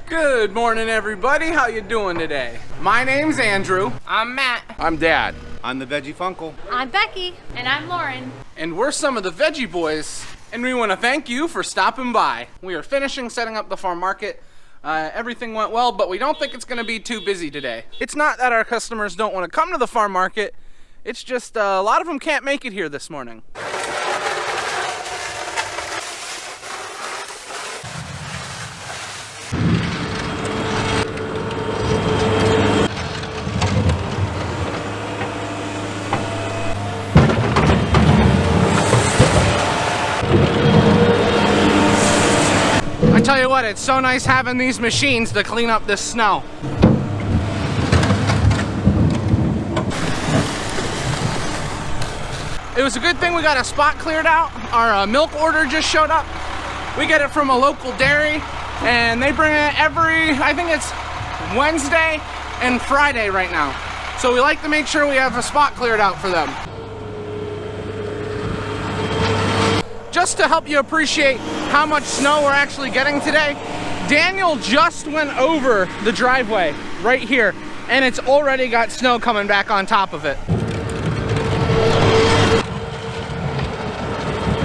Good morning, everybody. How you doing today? My name's Andrew. I'm Matt. I'm Dad. I'm the Veggie Funkle. I'm Becky. And I'm Lauren. And we're some of the Veggie Boys, and we want to thank you for stopping by. We are finishing setting up the farm market. Everything went well, but we don't think it's going to be too busy today. It's not that our customers don't want to come to the farm market. It's just a lot of them can't make it here this morning. I tell you what, it's so nice having these machines to clean up this snow. It was a good thing we got a spot cleared out. Our milk order just showed up. We get it from a local dairy, and they bring it every, I think it's Wednesday and Friday right now. So we like to make sure we have a spot cleared out for them. Just to help you appreciate how much snow we're actually getting today, Daniel just went over the driveway right here, and it's already got snow coming back on top of it.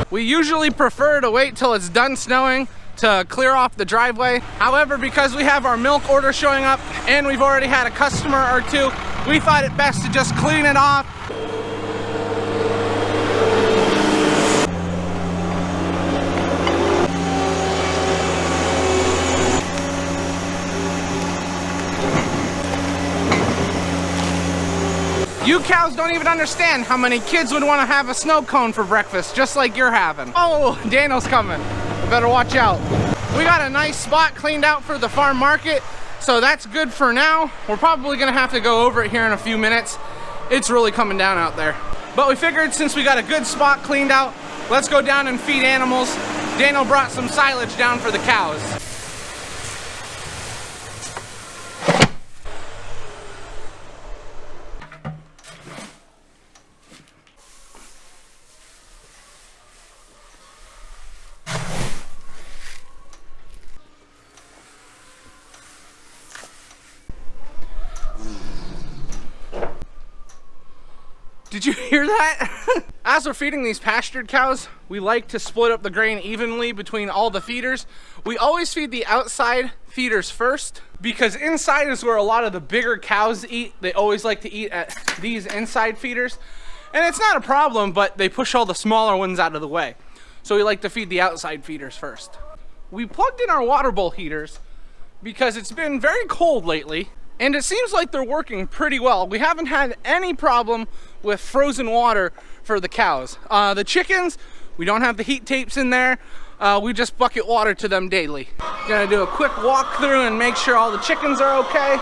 We usually prefer to wait till it's done snowing to clear off the driveway. However, because we have our milk order showing up and we've already had a customer or two, we thought it best to just clean it off. You cows don't even understand how many kids would want to have a snow cone for breakfast, just like you're having. Oh, Daniel's coming. I better watch out. We got a nice spot cleaned out for the farm market, so that's good for now. We're probably gonna have to go over it here in a few minutes. It's really coming down out there. But we figured since we got a good spot cleaned out, let's go down and feed animals. Daniel brought some silage down for the cows. Did you hear that? As we're feeding these pastured cows, we like to split up the grain evenly between all the feeders. We always feed the outside feeders first because inside is where a lot of the bigger cows eat. They always like to eat at these inside feeders. And it's not a problem, but they push all the smaller ones out of the way. So we like to feed the outside feeders first. We plugged in our water bowl heaters because it's been very cold lately. And it seems like they're working pretty well. We haven't had any problem with frozen water for the cows. The chickens, we don't have the heat tapes in there. We just bucket water to them daily. Gonna do a quick walk through and make sure all the chickens are okay.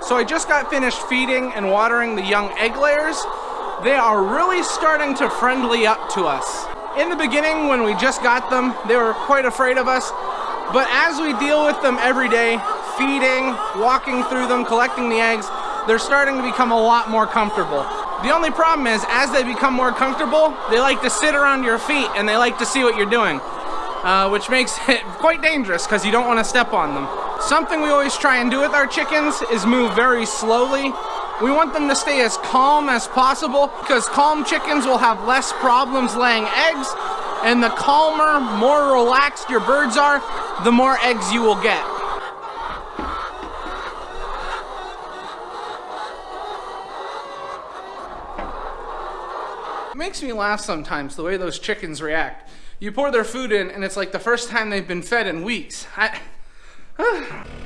So I just got finished feeding and watering the young egg layers. They are really starting to friendly up to us. In the beginning, when we just got them, they were quite afraid of us. But as we deal with them every day, feeding, walking through them, collecting the eggs, they're starting to become a lot more comfortable. The only problem is, as they become more comfortable, they like to sit around your feet and they like to see what you're doing, which makes it quite dangerous because you don't want to step on them. Something we always try and do with our chickens is move very slowly. We want them to stay as calm as possible because calm chickens will have less problems laying eggs, and the calmer, more relaxed your birds are, the more eggs you will get. It makes me laugh sometimes the way those chickens react. You pour their food in and it's like the first time they've been fed in weeks.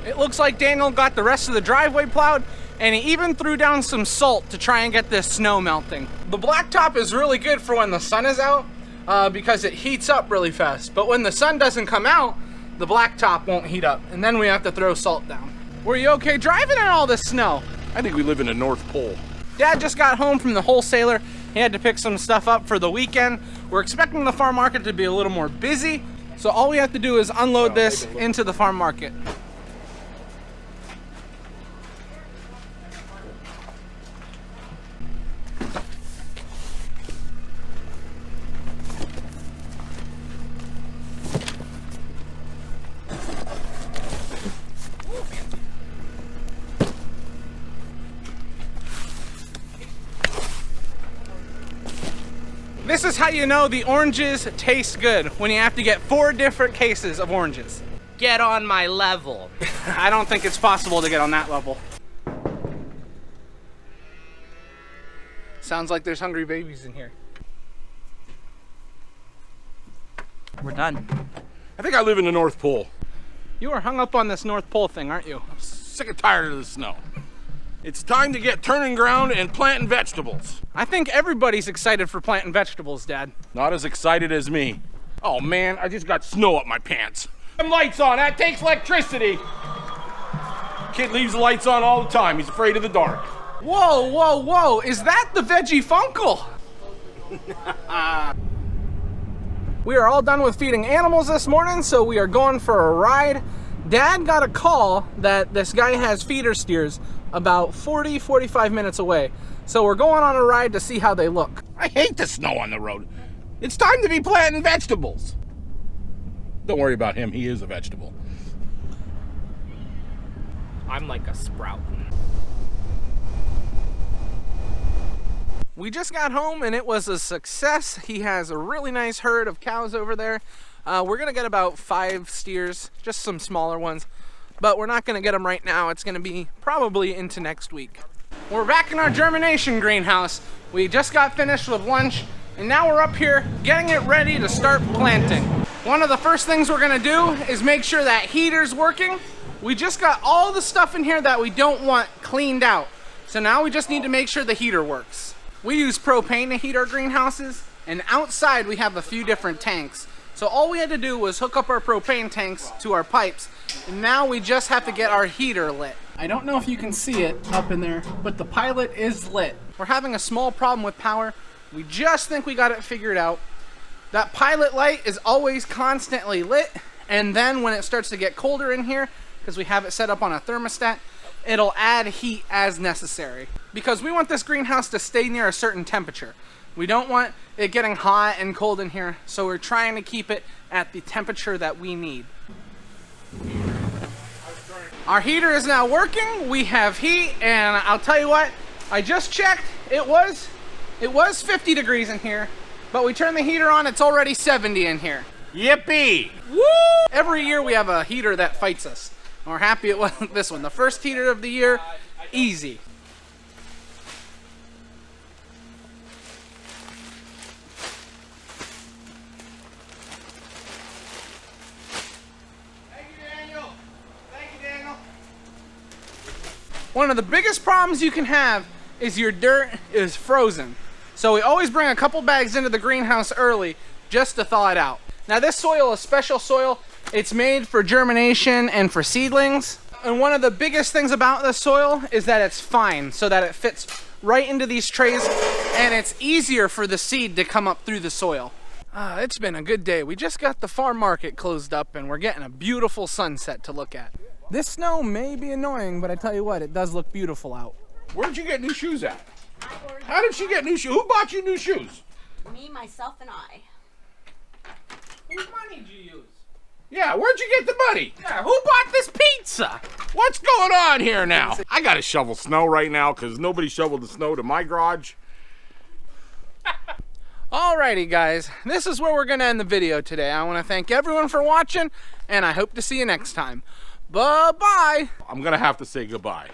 It looks like Daniel got the rest of the driveway plowed, and he even threw down some salt to try and get this snow melting. The blacktop is really good for when the sun is out because it heats up really fast. But when the sun doesn't come out, the blacktop won't heat up, and then we have to throw salt down. Were you okay driving in all this snow? I think we live in the North Pole. Dad just got home from the wholesaler. He had to pick some stuff up for the weekend. We're expecting the farm market to be a little more busy, so all we have to do is unload this into the farm market. This is how you know the oranges taste good, when you have to get 4 different cases of oranges. Get on my level. I don't think it's possible to get on that level. Sounds like there's hungry babies in here. We're done. I think I live in the North Pole. You are hung up on this North Pole thing, aren't you? I'm sick and tired of the snow. It's time to get turning ground and planting vegetables. I think everybody's excited for planting vegetables, Dad. Not as excited as me. Oh man, I just got snow up my pants. Them lights on, that takes electricity. Kid leaves the lights on all the time. He's afraid of the dark. Whoa, whoa, whoa, is that the Veggie Funkle? We are all done with feeding animals this morning, so we are going for a ride. Dad got a call that this guy has feeder steers about 40-45 minutes away. So we're going on a ride to see how they look. I hate the snow on the road. It's time to be planting vegetables. Don't worry about him, he is a vegetable. I'm like a sprout. We just got home and it was a success. He has a really nice herd of cows over there. We're gonna get about 5 steers, just some smaller ones, but we're not gonna get them right now. It's gonna be probably into next week. We're back in our germination greenhouse. We just got finished with lunch and now we're up here getting it ready to start planting. One of the first things we're gonna do is make sure that heater's working. We just got all the stuff in here that we don't want cleaned out. So now we just need to make sure the heater works. We use propane to heat our greenhouses, and outside we have a few different tanks. So all we had to do was hook up our propane tanks to our pipes, and now we just have to get our heater lit. I don't know if you can see it up in there, but the pilot is lit. We're having a small problem with power. We just think we got it figured out. That pilot light is always constantly lit, and then when it starts to get colder in here, because we have it set up on a thermostat, it'll add heat as necessary. Because we want this greenhouse to stay near a certain temperature. We don't want it getting hot and cold in here, so we're trying to keep it at the temperature that we need. Our heater is now working, we have heat, and I'll tell you what, I just checked, it was 50 degrees in here, but we turned the heater on, it's already 70 in here. Yippee! Woo! Every year we have a heater that fights us. We're happy it wasn't this one. The first heater of the year, easy. Thank you, Daniel. Thank you, Daniel. One of the biggest problems you can have is your dirt is frozen. So we always bring a couple bags into the greenhouse early just to thaw it out. Now this soil is special soil. It's made for germination and for seedlings. And one of the biggest things about this soil is that it's fine, so that it fits right into these trays and it's easier for the seed to come up through the soil. It's been a good day. We just got the farm market closed up and we're getting a beautiful sunset to look at. This snow may be annoying, but I tell you what, it does look beautiful out. Where'd you get new shoes at? How did she get new shoes? Who bought you new shoes? Me, myself, and I. Whose money did you use? Yeah, where'd you get the money? Yeah, who bought this pizza? What's going on here now? I gotta shovel snow right now because nobody shoveled the snow to my garage. Alrighty guys, this is where we're gonna end the video today. I wanna thank everyone for watching and I hope to see you next time. Bye-bye. I'm gonna have to say goodbye.